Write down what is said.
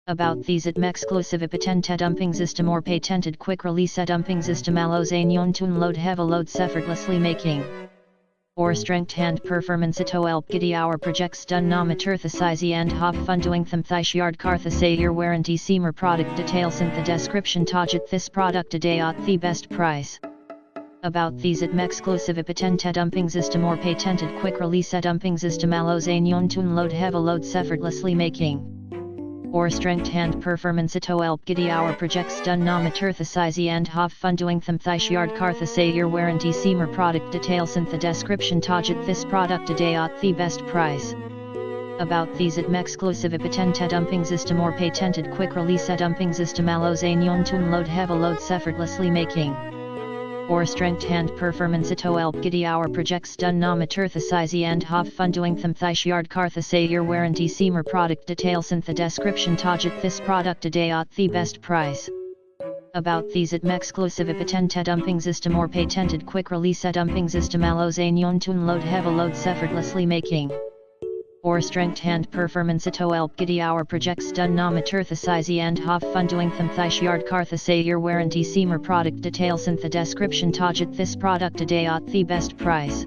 About these at exclusive patent dumping system or patented quick release dumping system allows a tune load heavy loads effortlessly making or strength and performance to help giddy our projects done na maturthasize and hop fundoing them thish yard kartha say your warranty seamer product details in the description tajit this product today at the best price. About these at exclusive patent dumping system or patented quick release dumping system allows a tune load heavy loads effortlessly making or strength and performance to help giddy our projects done na maturthasize and hop fundoing them thish yard kartha say your warranty seamer product details in the description tajit this product today at the best price. About these at exclusive patent dumping system or patented quick release dumping system allows a tune load heavy loads effortlessly making or strength and performance to help giddy our projects done na maturthasize and hop fundoing them thish yard kartha say your warranty seamer product details in the description tajit this product today at the best price. About these at exclusive patent dumping system or patented quick release dumping system allows a tune load heavy loads effortlessly making or strength and performance to help giddy our projects done na maturthasize and hop fundoing them thish yard kartha say your warranty seamer product details in the description tajit this product today at the best price.